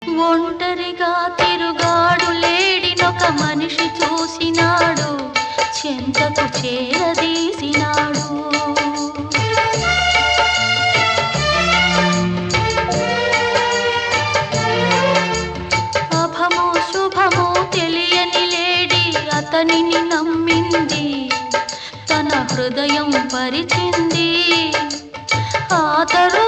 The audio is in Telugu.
ఒంటరిగా తిరుగాడు లేడినొక మనిషి చూసినాడు, చెంతకు చేరదీసినాడు. అభమో శుభమో తెలియని లేడి అతనిని నమ్మింది, తన హృదయం పరిచింది. ఆ తరు